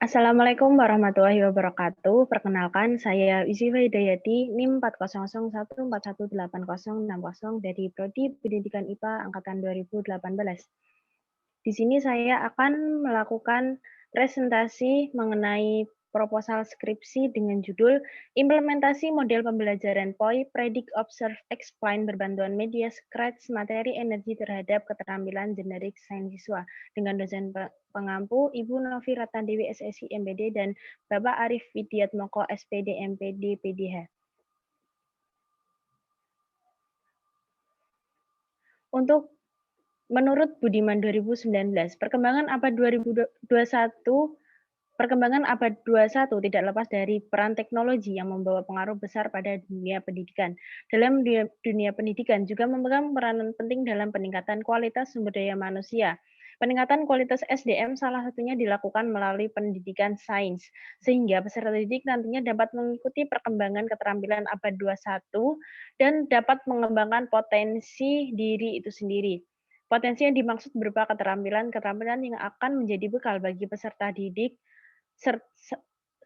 Assalamualaikum warahmatullahi wabarakatuh. Perkenalkan, saya Yusyifa Hidayati, NIM 40014180060 dari Prodi Pendidikan IPA Angkatan 2018. Di sini saya akan melakukan presentasi mengenai proposal skripsi dengan judul Implementasi Model Pembelajaran POI, Predict, Observe, Explain berbantuan media Scratch materi energi terhadap keterampilan generik sains siswa dengan dosen pengampu Ibu Novi Ratnadewi SSI MPD dan Bapak Arif Widiatmoko SPD MPD PDH. Menurut Budiman 2019, perkembangan abad 2021 tidak lepas dari peran teknologi yang membawa pengaruh besar pada dunia pendidikan. Dalam dunia pendidikan juga memegang peranan penting dalam peningkatan kualitas sumber daya manusia. Peningkatan kualitas SDM salah satunya dilakukan melalui pendidikan sains, sehingga peserta didik nantinya dapat mengikuti perkembangan keterampilan abad 21 dan dapat mengembangkan potensi diri itu sendiri. Potensi yang dimaksud berupa keterampilan-keterampilan yang akan menjadi bekal bagi peserta didik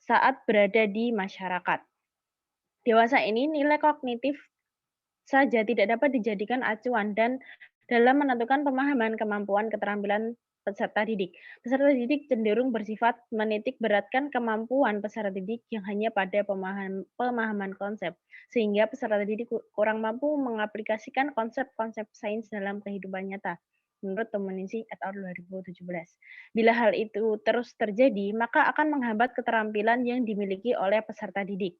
saat berada di masyarakat. Dewasa ini nilai kognitif saja tidak dapat dijadikan acuan dan dalam menentukan pemahaman kemampuan keterampilan peserta didik. Peserta didik cenderung bersifat menitik beratkan kemampuan peserta didik yang hanya pada pemahaman konsep, sehingga peserta didik kurang mampu mengaplikasikan konsep-konsep sains dalam kehidupan nyata. Menurut Tomoningsih et al. 2017. Bila hal itu terus terjadi, maka akan menghambat keterampilan yang dimiliki oleh peserta didik.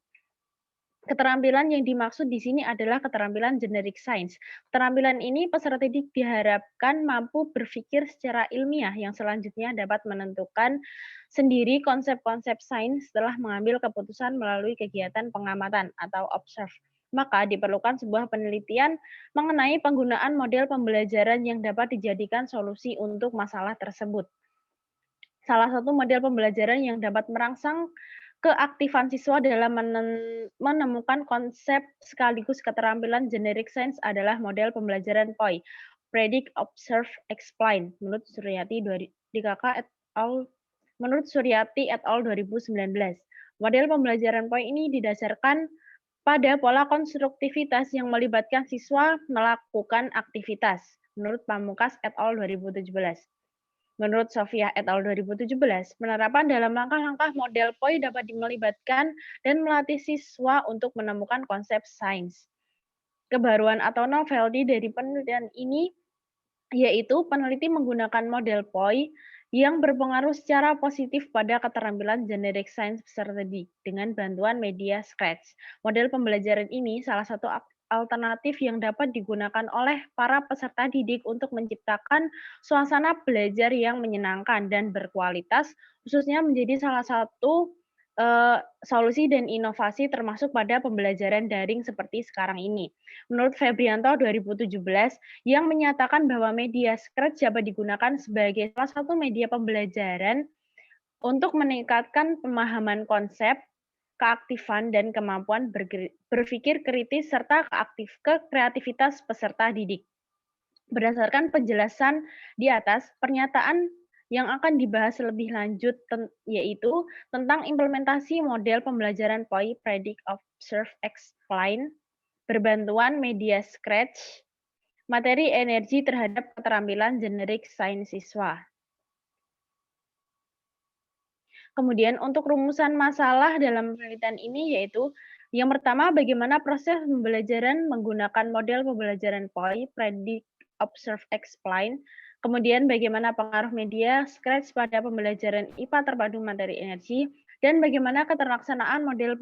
Keterampilan yang dimaksud di sini adalah keterampilan generik sains. Keterampilan ini peserta didik diharapkan mampu berpikir secara ilmiah yang selanjutnya dapat menentukan sendiri konsep-konsep sains setelah mengambil keputusan melalui kegiatan pengamatan atau observe. Maka diperlukan sebuah penelitian mengenai penggunaan model pembelajaran yang dapat dijadikan solusi untuk masalah tersebut. Salah satu model pembelajaran yang dapat merangsang keaktifan siswa dalam menemukan konsep sekaligus keterampilan generik sains adalah model pembelajaran POI, Predict, Observe, Explain, menurut Suryati et al. 2019. Model pembelajaran POI ini didasarkan pada pola konstruktivitas yang melibatkan siswa melakukan aktivitas, menurut Pamungkas et al. 2017. Menurut Sofia et al. 2017, penerapan dalam langkah-langkah model POI dapat melibatkan dan melatih siswa untuk menemukan konsep sains. Kebaruan atau novelty dari penelitian ini yaitu peneliti menggunakan model POI yang berpengaruh secara positif pada keterampilan generik sains peserta didik dengan bantuan media Scratch. Model pembelajaran ini salah satu alternatif yang dapat digunakan oleh para peserta didik untuk menciptakan suasana belajar yang menyenangkan dan berkualitas, khususnya menjadi salah satu solusi dan inovasi termasuk pada pembelajaran daring seperti sekarang ini. Menurut Febrianto 2017, yang menyatakan bahwa media Scratch dapat digunakan sebagai salah satu media pembelajaran untuk meningkatkan pemahaman konsep, keaktifan, dan kemampuan berpikir kritis serta kreativitas peserta didik. Berdasarkan penjelasan di atas, pernyataan yang akan dibahas lebih lanjut yaitu tentang implementasi model pembelajaran POI, Predict, Observe, Explain, berbantuan media Scratch, materi energi terhadap keterampilan generik sains siswa. Kemudian untuk rumusan masalah dalam penelitian ini yaitu yang pertama, bagaimana proses pembelajaran menggunakan model pembelajaran POI, Predict, Observe, Explain. Kemudian bagaimana pengaruh media Scratch pada pembelajaran IPA terpadu materi energi, dan bagaimana keterlaksanaan model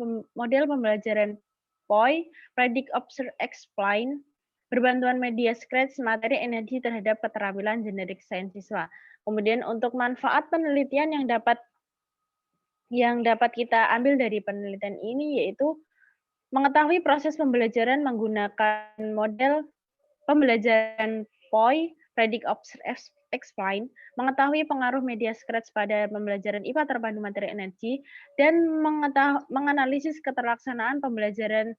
pembelajaran POI, Predict, Observe, Explain, berbantuan media Scratch materi energi terhadap keterampilan generik sains siswa. Kemudian untuk manfaat penelitian yang dapat kita ambil dari penelitian ini yaitu mengetahui proses pembelajaran menggunakan model pembelajaran POI, Predict, Observe, Explain, mengetahui pengaruh media Scratch pada pembelajaran IPA terpadu materi energi, dan menganalisis keterlaksanaan pembelajaran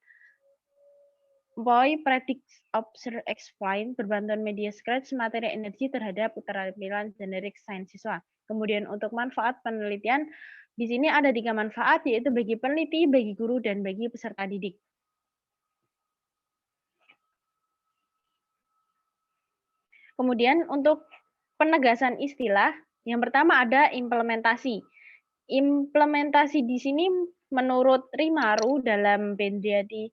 POI, Predict, Observe, Explain, berbantuan media Scratch materi energi terhadap keterampilan generik sains siswa. Kemudian untuk manfaat penelitian, Di sini ada 3 manfaat, yaitu bagi peneliti, bagi guru, dan bagi peserta didik. Kemudian untuk penegasan istilah, yang pertama ada implementasi. Implementasi di sini menurut Rimaru dalam Bendiati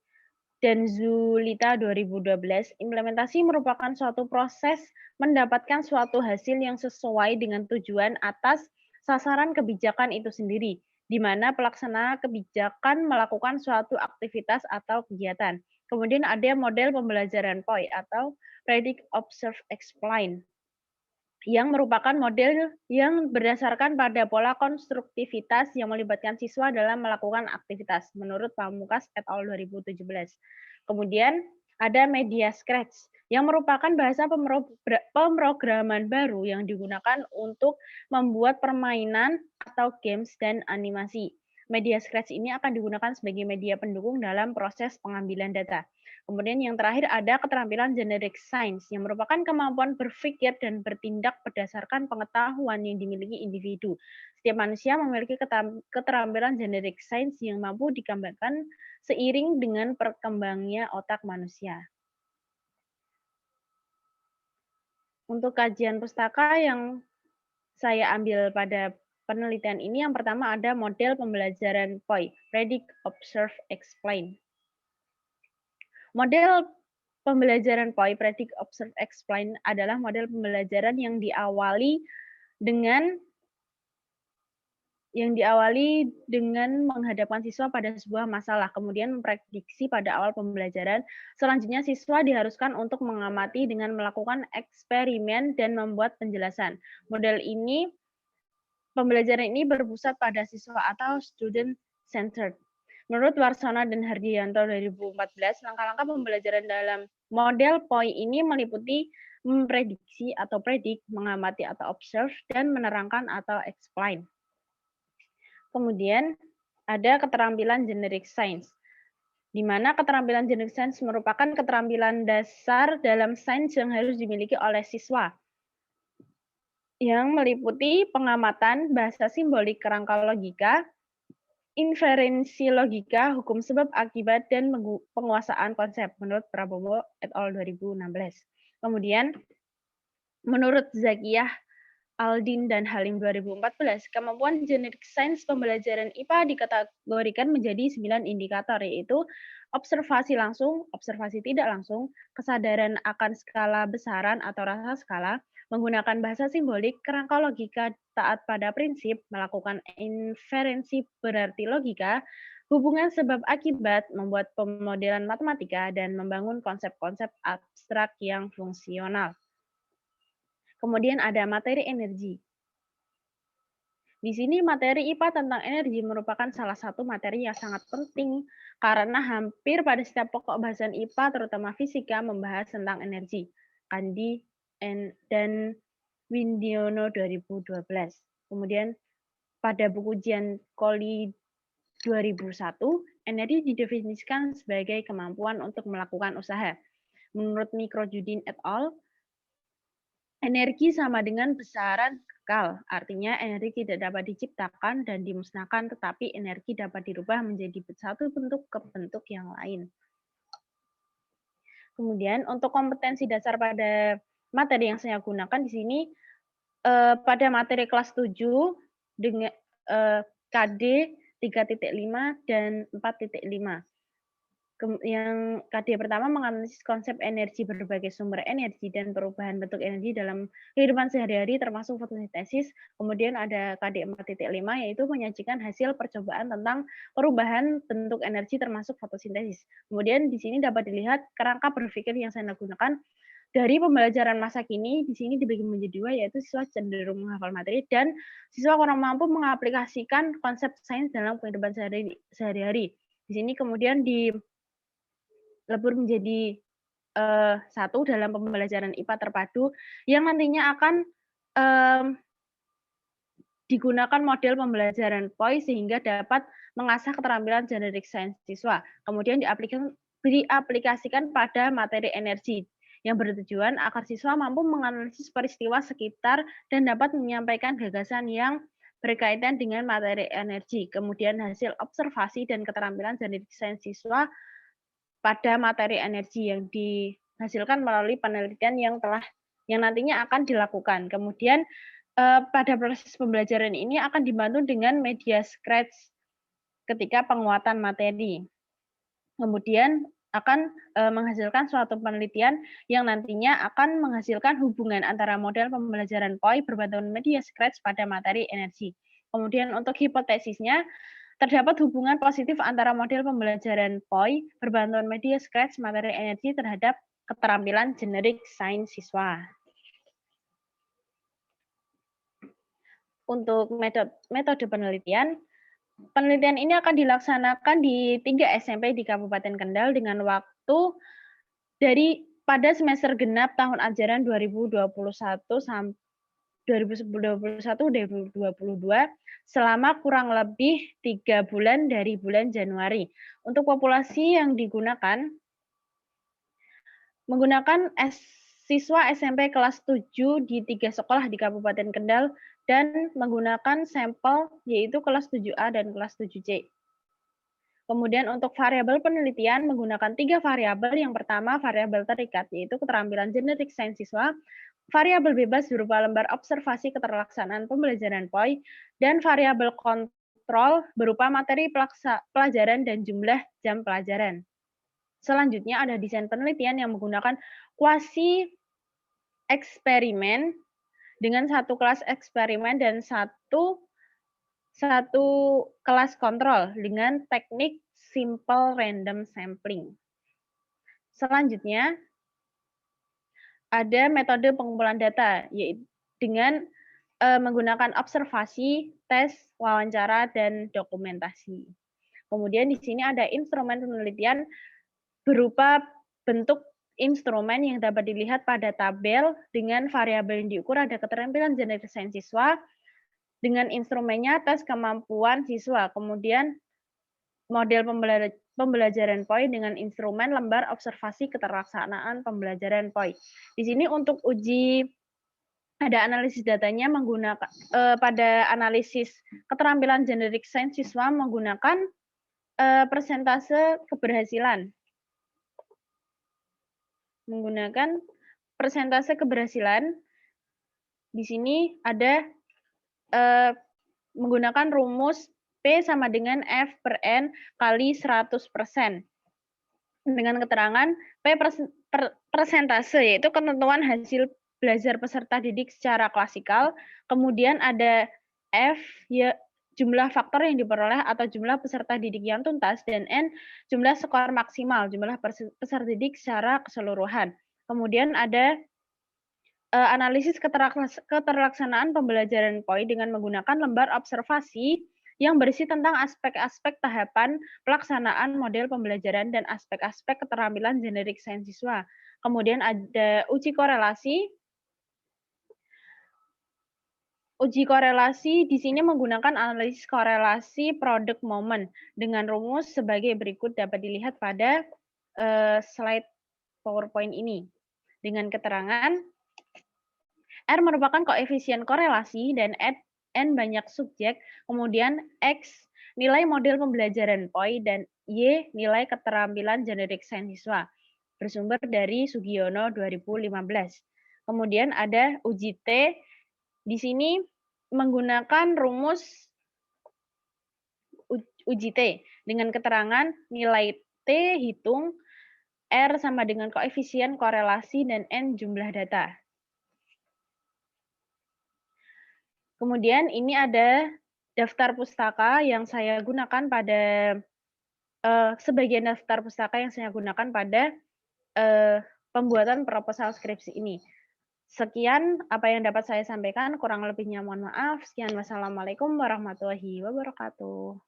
dan Zulita 2012, implementasi merupakan suatu proses mendapatkan suatu hasil yang sesuai dengan tujuan atas sasaran kebijakan itu sendiri, di mana pelaksana kebijakan melakukan suatu aktivitas atau kegiatan. Kemudian ada model pembelajaran POI atau Predict, Observe, Explain, yang merupakan model yang berdasarkan pada pola konstruktivitas yang melibatkan siswa dalam melakukan aktivitas, menurut Pamungkas et al. 2017. Kemudian ada Media Scratch, yang merupakan bahasa pemrograman baru yang digunakan untuk membuat permainan atau games dan animasi. Media Scratch ini akan digunakan sebagai media pendukung dalam proses pengambilan data. Kemudian yang terakhir ada keterampilan generic science, yang merupakan kemampuan berpikir dan bertindak berdasarkan pengetahuan yang dimiliki individu. Setiap manusia memiliki keterampilan generic science yang mampu dikembangkan seiring dengan perkembangannya otak manusia. Untuk kajian pustaka yang saya ambil pada penelitian ini, yang pertama ada model pembelajaran POI, Predict, Observe, Explain. Model pembelajaran POI, Predict, Observe, Explain adalah model pembelajaran yang diawali dengan menghadapkan siswa pada sebuah masalah, kemudian memprediksi pada awal pembelajaran. Selanjutnya, siswa diharuskan untuk mengamati dengan melakukan eksperimen dan membuat penjelasan. Pembelajaran ini berpusat pada siswa atau student-centered. Menurut Warsono dan Hardianto 2014, langkah-langkah pembelajaran dalam model POI ini meliputi memprediksi atau predict, mengamati atau observe, dan menerangkan atau explain. Kemudian ada keterampilan generic science, di mana keterampilan generic science merupakan keterampilan dasar dalam sains yang harus dimiliki oleh siswa, yang meliputi pengamatan, bahasa simbolik, kerangka logika, inferensi logika, hukum sebab akibat, dan penguasaan konsep, menurut Prabowo et al. 2016. Kemudian, menurut Zakiyah, Aldin, dan Halim 2014, kemampuan generic science pembelajaran IPA dikategorikan menjadi 9 indikator, yaitu observasi langsung, observasi tidak langsung, kesadaran akan skala besaran atau rasa skala, menggunakan bahasa simbolik, kerangka logika, taat pada prinsip, melakukan inferensi berarti logika, hubungan sebab akibat, membuat pemodelan matematika, dan membangun konsep-konsep abstrak yang fungsional. Kemudian ada materi energi. Di sini materi IPA tentang energi merupakan salah satu materi yang sangat penting karena hampir pada setiap pokok bahasan IPA, terutama fisika, membahas tentang energi. Kandi dan Windiono 2012. Kemudian pada buku Jian Koli 2001, energi didefinisikan sebagai kemampuan untuk melakukan usaha. Menurut Mikrojudin et al., energi sama dengan besaran kekal, artinya energi tidak dapat diciptakan dan dimusnahkan, tetapi energi dapat dirubah menjadi satu bentuk ke bentuk yang lain. Kemudian untuk kompetensi dasar pada materi yang saya gunakan di sini, pada materi kelas 7 dengan KD 3.5 dan 4.5. Yang KD pertama menganalisis konsep energi, berbagai sumber energi, dan perubahan bentuk energi dalam kehidupan sehari-hari termasuk fotosintesis. Kemudian ada KD 4.5 yaitu menyajikan hasil percobaan tentang perubahan bentuk energi termasuk fotosintesis. Kemudian di sini dapat dilihat kerangka berpikir yang saya gunakan dari pembelajaran masa kini. Di sini dibagi menjadi dua, yaitu siswa cenderung menghafal materi dan siswa kurang mampu mengaplikasikan konsep sains dalam kehidupan sehari-hari. Di sini kemudian dilebur menjadi satu dalam pembelajaran IPA terpadu yang nantinya akan digunakan model pembelajaran POI sehingga dapat mengasah keterampilan generic science siswa. Kemudian diaplikasikan pada materi energi yang bertujuan agar siswa mampu menganalisis peristiwa sekitar dan dapat menyampaikan gagasan yang berkaitan dengan materi energi, kemudian hasil observasi dan keterampilan dari desain siswa pada materi energi yang dihasilkan melalui penelitian yang nantinya akan dilakukan. Kemudian pada proses pembelajaran ini akan dibantu dengan media Scratch ketika penguatan materi. Kemudian akan menghasilkan suatu penelitian yang nantinya akan menghasilkan hubungan antara model pembelajaran POI berbantuan media Scratch pada materi energi. Kemudian untuk hipotesisnya, terdapat hubungan positif antara model pembelajaran POI berbantuan media Scratch materi energi terhadap keterampilan generik sains siswa. Untuk metode penelitian, penelitian ini akan dilaksanakan di 3 SMP di Kabupaten Kendal dengan waktu pada semester genap tahun ajaran 2021-2022 selama kurang lebih 3 bulan dari bulan Januari. Untuk populasi yang digunakan, menggunakan siswa SMP kelas 7 di 3 sekolah di Kabupaten Kendal dan menggunakan sampel yaitu kelas 7A dan kelas 7C. Kemudian untuk variabel penelitian menggunakan 3 variabel. Yang pertama variabel terikat yaitu keterampilan generik sains siswa, variabel bebas berupa lembar observasi keterlaksanaan pembelajaran POI, dan variabel kontrol berupa materi pelajaran dan jumlah jam pelajaran. Selanjutnya ada desain penelitian yang menggunakan kuasi eksperimen dengan 1 kelas eksperimen dan satu kelas kontrol dengan teknik simple random sampling. Selanjutnya ada metode pengumpulan data yaitu dengan menggunakan observasi, tes, wawancara, dan dokumentasi. Kemudian di sini ada instrumen penelitian berupa bentuk instrumen yang dapat dilihat pada tabel dengan variabel yang diukur ada keterampilan generik sains siswa, dengan instrumennya tes kemampuan siswa, kemudian model pembelajaran POI dengan instrumen lembar observasi keterlaksanaan pembelajaran POI. Di sini untuk uji ada analisis datanya menggunakan pada analisis keterampilan generik sains siswa menggunakan persentase keberhasilan. Menggunakan persentase keberhasilan, di sini ada menggunakan rumus P sama dengan F per N kali 100%. Dengan keterangan P persentase, yaitu ketentuan hasil belajar peserta didik secara klasikal, kemudian ada F, ya, jumlah faktor yang diperoleh atau jumlah peserta didik yang tuntas, dan N, jumlah skor maksimal, jumlah peserta didik secara keseluruhan. Kemudian ada analisis keterlaksanaan pembelajaran POI dengan menggunakan lembar observasi yang berisi tentang aspek-aspek tahapan pelaksanaan model pembelajaran dan aspek-aspek keterampilan generik sains siswa. Kemudian ada uji korelasi. Uji korelasi di sini menggunakan analisis korelasi produk momen dengan rumus sebagai berikut dapat dilihat pada slide PowerPoint ini. Dengan keterangan R merupakan koefisien korelasi dan N banyak subjek, kemudian X nilai model pembelajaran POI dan Y nilai keterampilan generik sains siswa. Bersumber dari Sugiono 2015. Kemudian ada uji T. Di sini menggunakan rumus uji T dengan keterangan nilai T hitung R sama dengan koefisien korelasi dan N jumlah data. Kemudian ini ada daftar pustaka yang saya gunakan pada sebagian daftar pustaka yang saya gunakan pada pembuatan proposal skripsi ini. Sekian apa yang dapat saya sampaikan, kurang lebihnya mohon maaf. Sekian, wassalamualaikum warahmatullahi wabarakatuh.